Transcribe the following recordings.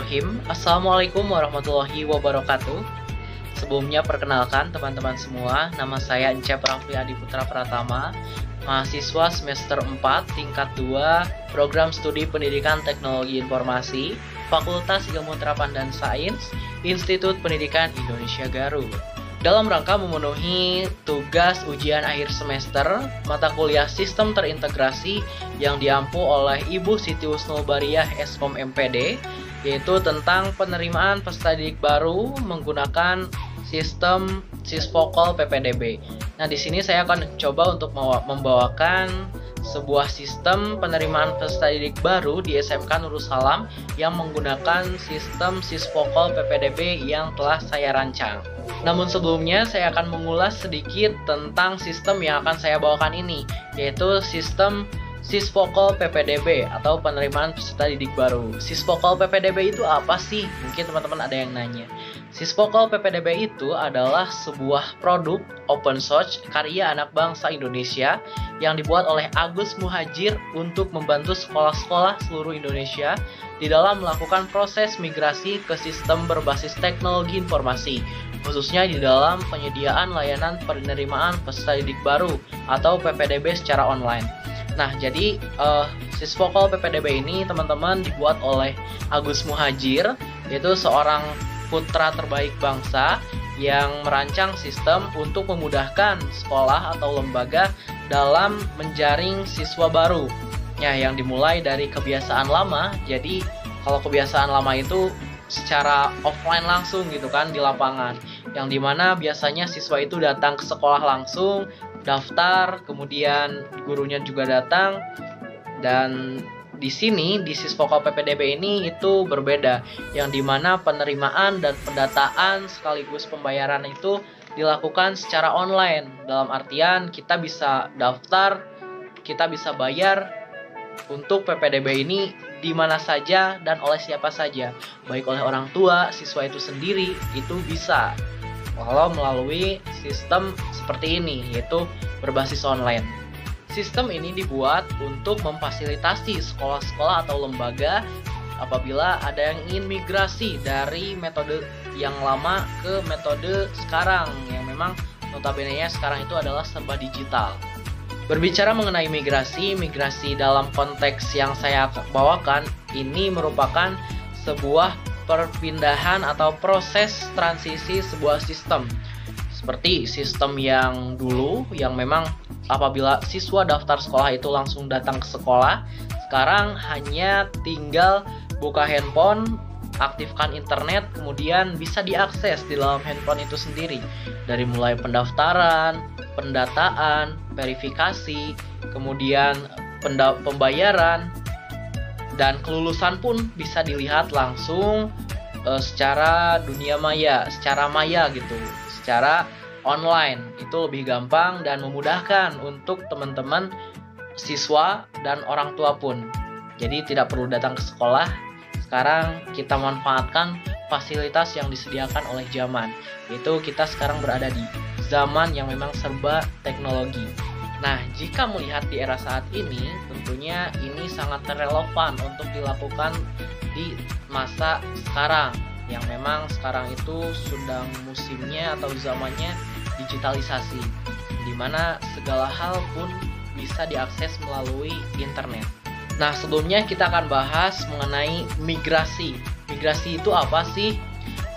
Bismillahirrahmanirrahim. Assalamualaikum warahmatullahi wabarakatuh. Sebelumnya perkenalkan teman-teman semua, nama saya Ence Rafli Adi Putra Pratama, mahasiswa semester 4 tingkat 2 Program Studi Pendidikan Teknologi Informasi, Fakultas Ilmu Terapan dan Sains, Institut Pendidikan Indonesia Garut. Dalam rangka memenuhi tugas ujian akhir semester mata kuliah Sistem Terintegrasi yang diampu oleh Ibu Siti Husnul Bariah Eskom MPD, yaitu tentang penerimaan peserta didik baru menggunakan sistem Sisvokal PPDB. Nah, di sini saya akan coba untuk membawakan sebuah sistem penerimaan peserta didik baru di SMK Nurul Salam yang menggunakan sistem Sisvokal PPDB yang telah saya rancang. Namun sebelumnya saya akan mengulas sedikit tentang sistem yang akan saya bawakan ini, yaitu sistem Sisvokal PPDB atau penerimaan peserta didik baru. Sisvokal PPDB itu apa sih? Mungkin teman-teman ada yang nanya. Sisvokal PPDB itu adalah sebuah produk open source karya anak bangsa Indonesia yang dibuat oleh Agus Muhajir untuk membantu sekolah-sekolah seluruh Indonesia di dalam melakukan proses migrasi ke sistem berbasis teknologi informasi, khususnya di dalam penyediaan layanan penerimaan peserta didik baru atau PPDB secara online. Nah, jadi Sisvokal PPDB ini teman-teman dibuat oleh Agus Muhajir, yaitu seorang putra terbaik bangsa yang merancang sistem untuk memudahkan sekolah atau lembaga dalam menjaring siswa baru. Ya, yang dimulai dari kebiasaan lama. Jadi, kalau kebiasaan lama itu secara offline langsung gitu kan di lapangan, yang dimana biasanya siswa itu datang ke sekolah langsung, daftar, kemudian gurunya juga datang. Dan di sini di Sisvokal PPDB ini itu berbeda, yang dimana penerimaan dan pendataan sekaligus pembayaran itu dilakukan secara online. Dalam artian kita bisa daftar, kita bisa bayar untuk PPDB ini di mana saja dan oleh siapa saja, baik oleh orang tua, siswa itu sendiri, itu bisa kalau melalui sistem seperti ini, yaitu berbasis online. Sistem ini dibuat untuk memfasilitasi sekolah-sekolah atau lembaga apabila ada yang ingin migrasi dari metode yang lama ke metode sekarang, yang memang notabene-nya sekarang itu adalah serba digital. Berbicara mengenai migrasi dalam konteks yang saya bawakan ini merupakan sebuah perpindahan atau proses transisi sebuah sistem. Seperti sistem yang dulu yang memang apabila siswa daftar sekolah itu langsung datang ke sekolah, sekarang hanya tinggal buka handphone, aktifkan internet, kemudian bisa diakses di dalam handphone itu sendiri. Dari mulai pendaftaran, pendataan, verifikasi, kemudian pembayaran, dan kelulusan pun bisa dilihat langsung secara dunia maya, secara maya gitu, secara online. Itu lebih gampang dan memudahkan untuk teman-teman siswa dan orang tua pun. Jadi tidak perlu datang ke sekolah. Sekarang kita manfaatkan fasilitas yang disediakan oleh zaman. Yaitu kita sekarang berada di zaman yang memang serba teknologi. Nah, jika melihat di era saat ini, tentunya ini sangat relevan untuk dilakukan di masa sekarang, yang memang sekarang itu sedang musimnya atau zamannya digitalisasi, di mana segala hal pun bisa diakses melalui internet. Nah, sebelumnya kita akan bahas mengenai migrasi. Migrasi itu apa sih?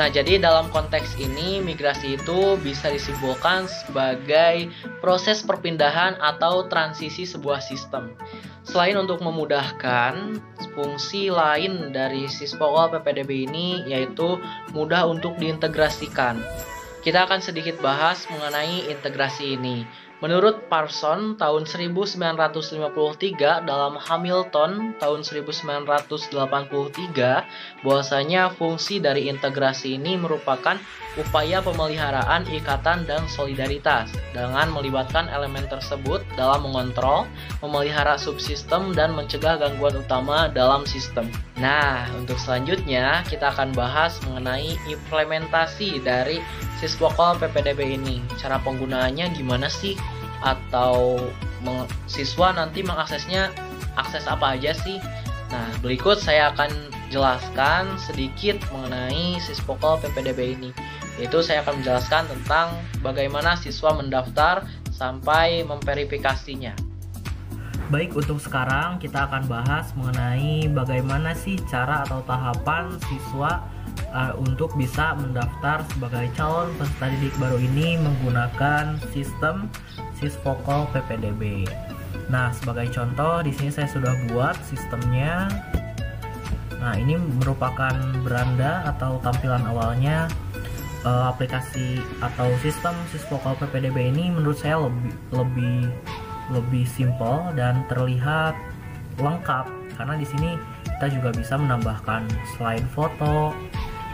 Nah, jadi dalam konteks ini, migrasi itu bisa disimpulkan sebagai proses perpindahan atau transisi sebuah sistem. Selain untuk memudahkan, fungsi lain dari Sisvokal PPDB ini yaitu mudah untuk diintegrasikan. Kita akan sedikit bahas mengenai integrasi ini. Menurut Parsons tahun 1953 dalam Hamilton tahun 1983, bahwasanya fungsi dari integrasi ini merupakan upaya pemeliharaan ikatan dan solidaritas dengan melibatkan elemen tersebut dalam mengontrol, memelihara subsistem dan mencegah gangguan utama dalam sistem. Nah, untuk selanjutnya kita akan bahas mengenai implementasi dari Sisvokal PPDB ini. Cara penggunaannya gimana sih? Atau siswa nanti mengaksesnya, akses apa aja sih? Nah, berikut saya akan jelaskan sedikit mengenai Sisvokal PPDB ini. Yaitu saya akan menjelaskan tentang bagaimana siswa mendaftar sampai memverifikasinya. Baik, untuk sekarang kita akan bahas mengenai bagaimana sih cara atau tahapan siswa untuk bisa mendaftar sebagai calon peserta didik baru ini menggunakan sistem Sisvokal PPDB. Nah, sebagai contoh di sini saya sudah buat sistemnya. Nah, ini merupakan beranda atau tampilan awalnya. Aplikasi atau sistem Sisvokal PPDB ini menurut saya lebih simple dan terlihat lengkap, karena di sini kita juga bisa menambahkan slide foto,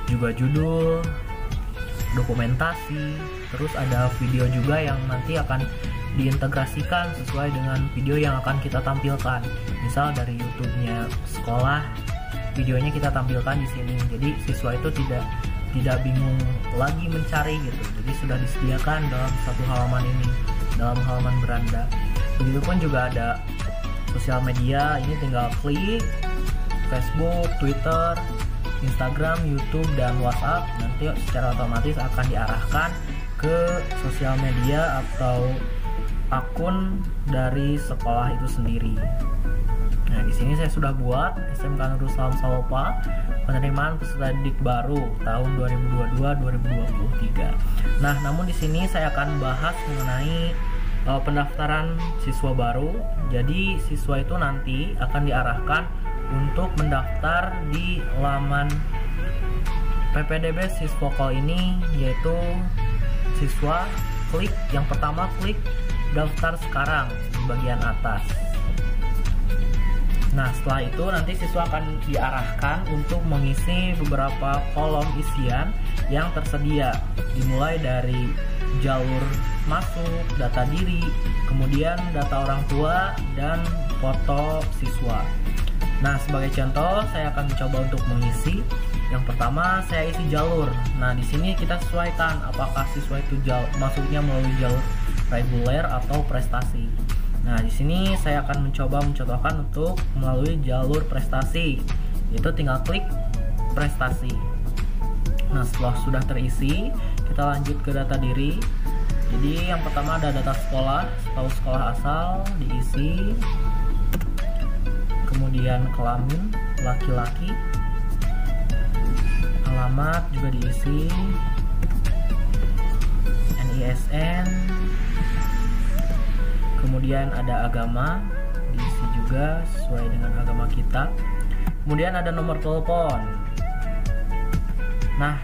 juga judul, dokumentasi, terus ada video juga yang nanti akan diintegrasikan sesuai dengan video yang akan kita tampilkan. Misal dari YouTube-nya sekolah, videonya kita tampilkan di sini. Jadi siswa itu tidak bingung lagi mencari gitu. Jadi sudah disediakan dalam satu halaman ini, dalam halaman beranda. Begitupun juga ada sosial media, ini tinggal klik Facebook, Twitter, Instagram, YouTube, dan WhatsApp. Nanti secara otomatis akan diarahkan ke sosial media atau akun dari sekolah itu sendiri. Nah, di sini saya sudah buat SMK Nurul Salam Salopa penerimaan peserta didik baru tahun 2022-2023. Nah, namun di sini saya akan bahas mengenai pendaftaran siswa baru. Jadi siswa itu nanti akan diarahkan untuk mendaftar di laman PPDB Sisvokal ini, yaitu siswa klik yang pertama, klik daftar sekarang di bagian atas. Nah, setelah itu nanti siswa akan diarahkan untuk mengisi beberapa kolom isian yang tersedia, dimulai dari jalur masuk, data diri, kemudian data orang tua, dan foto siswa. Nah, sebagai contoh saya akan mencoba untuk mengisi. Yang pertama saya isi jalur. Nah, di sini kita sesuaikan apakah siswa itu masuknya melalui jalur reguler atau prestasi. Nah, di sini saya akan mencoba mencontohkan untuk melalui jalur prestasi. Itu tinggal klik prestasi. Nah, setelah sudah terisi, kita lanjut ke data diri. Jadi yang pertama ada data sekolah, tahu sekolah asal diisi. Kemudian kelamin laki-laki. Alamat juga diisi. NISN. Kemudian ada agama, diisi juga sesuai dengan agama kita. Kemudian ada nomor telepon. Nah,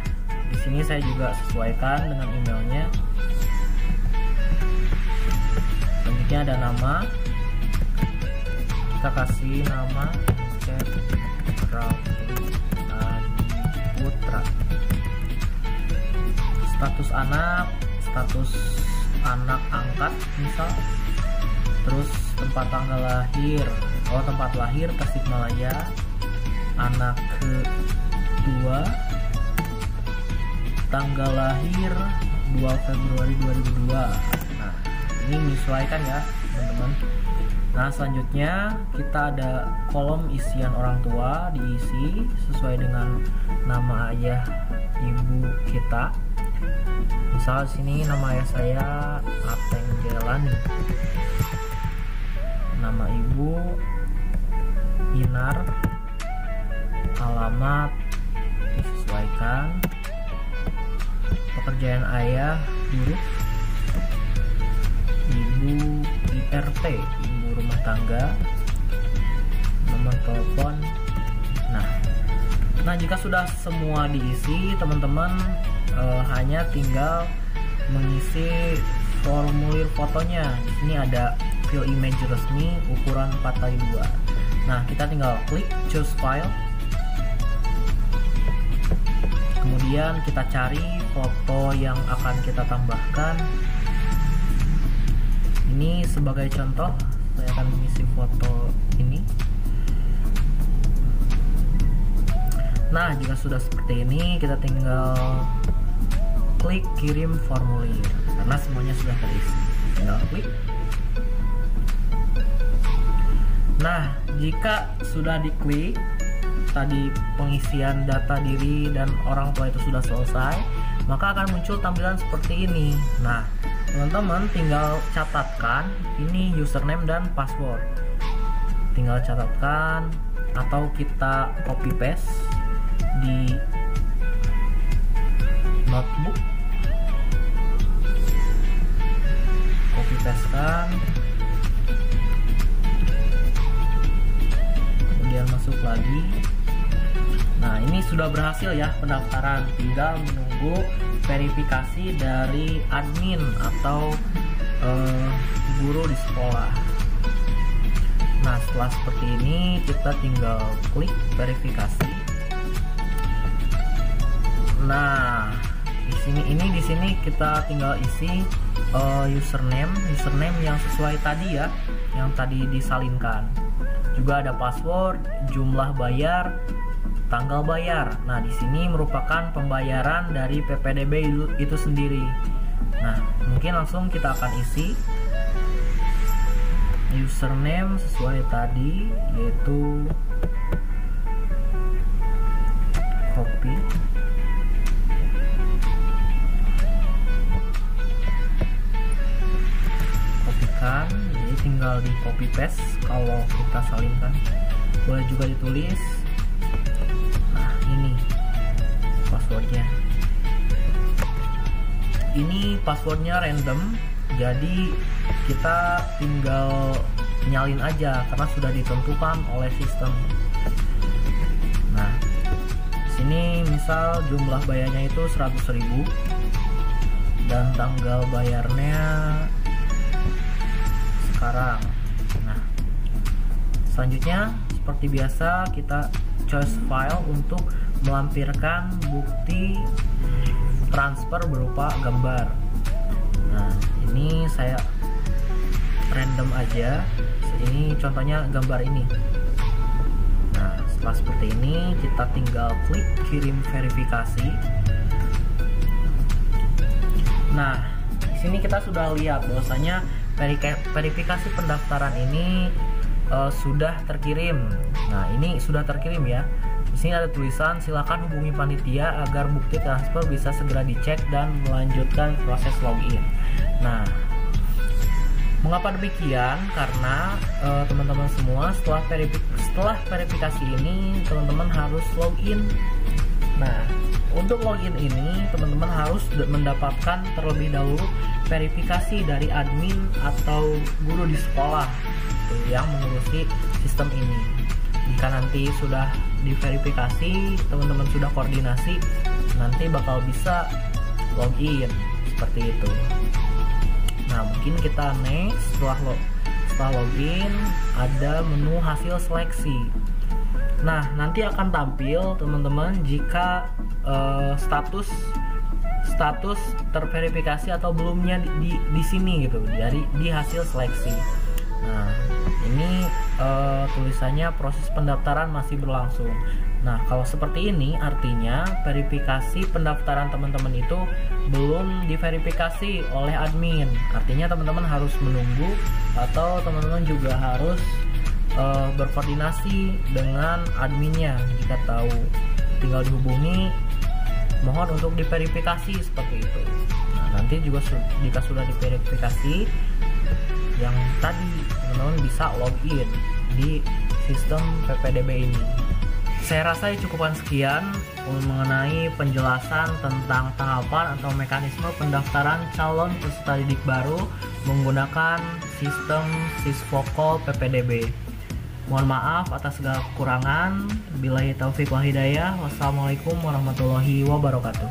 di sini saya juga sesuaikan dengan emailnya. Selanjutnya ada nama. Kita kasih nama Cep Rafli Adiputra. Status anak angkat misal. Terus tempat tanggal lahir, tempat lahir Tasikmalaya, anak kedua, tanggal lahir 2 Februari 2002. Nah, ini menyesuaikan ya teman-teman. Nah, selanjutnya kita ada kolom isian orang tua, diisi sesuai dengan nama ayah ibu kita. Misal sini nama ayah saya Ateng Jelani. Nama ibu Inar, alamat disesuaikan, pekerjaan ayah guru, ibu IRT, ibu rumah tangga, nomor telepon. Nah, jika sudah semua diisi, teman-teman hanya tinggal mengisi formulir fotonya. Di sini ada fill image resmi ukuran 4x2. Nah, kita tinggal klik choose file. Kemudian kita cari foto yang akan kita tambahkan. Ini sebagai contoh, saya akan mengisi foto ini. Nah, jika sudah seperti ini, kita tinggal klik kirim formulir karena semuanya sudah terisi. Tinggal klik. Nah, jika sudah diklik, tadi pengisian data diri dan orang tua itu sudah selesai, maka akan muncul tampilan seperti ini. Nah, teman-teman tinggal catatkan ini username dan password. Tinggal catatkan atau kita copy paste di notebook. Copy paste kan, kemudian masuk lagi. Nah, ini sudah berhasil ya pendaftaran, tinggal menunggu verifikasi dari admin atau guru di sekolah. Nah, setelah seperti ini kita tinggal klik verifikasi. Nah, di sini kita tinggal isi username yang sesuai tadi ya, yang tadi disalinkan. Juga ada password, jumlah bayar, tanggal bayar. Nah, di sini merupakan pembayaran dari PPDB itu sendiri. Nah, mungkin langsung kita akan isi username sesuai tadi, yaitu copy, kopikan. Jadi tinggal di copy paste kalau kita salinkan. Boleh juga ditulis. Nah, ini passwordnya. Ini passwordnya random, jadi kita tinggal nyalin aja karena sudah ditentukan oleh sistem. Nah, sini misal jumlah bayarnya itu 100.000 dan tanggal bayarnya sekarang. Nah, selanjutnya seperti biasa kita choose file untuk melampirkan bukti transfer berupa gambar. Nah, ini saya random aja. Ini contohnya gambar ini. Nah, setelah seperti ini kita tinggal klik kirim verifikasi. Nah, di sini kita sudah lihat bahwasanya verifikasi pendaftaran ini sudah terkirim. Nah, ini sudah terkirim ya. Di sini ada tulisan silakan hubungi panitia agar bukti transfer bisa segera dicek dan melanjutkan proses login. Nah, mengapa demikian? Karena teman-teman semua setelah verifikasi ini teman-teman harus login. Nah, untuk login ini teman-teman harus mendapatkan terlebih dahulu verifikasi dari admin atau guru di sekolah yang mengurusi sistem ini. Jika nanti sudah diverifikasi, teman-teman sudah koordinasi, nanti bakal bisa login seperti itu. Nah, mungkin kita next. Setelah login ada menu hasil seleksi. Nah, nanti akan tampil teman-teman jika status terverifikasi atau belumnya di sini gitu, di hasil seleksi. Nah, ini tulisannya proses pendaftaran masih berlangsung. Nah, kalau seperti ini artinya verifikasi pendaftaran teman-teman itu belum diverifikasi oleh admin. Artinya teman-teman harus menunggu atau teman-teman juga harus berkoordinasi dengan adminnya. Jika tahu, tinggal dihubungi, mohon untuk diverifikasi seperti itu. Nah, nanti juga jika sudah diverifikasi yang tadi, teman-teman bisa login di sistem PPDB ini. Saya rasa cukupkan sekian mengenai penjelasan tentang tahapan atau mekanisme pendaftaran calon peserta didik baru menggunakan sistem Sisvokal PPDB. Mohon maaf atas segala kekurangan. Billahi taufiq wal hidayah. Wassalamualaikum warahmatullahi wabarakatuh.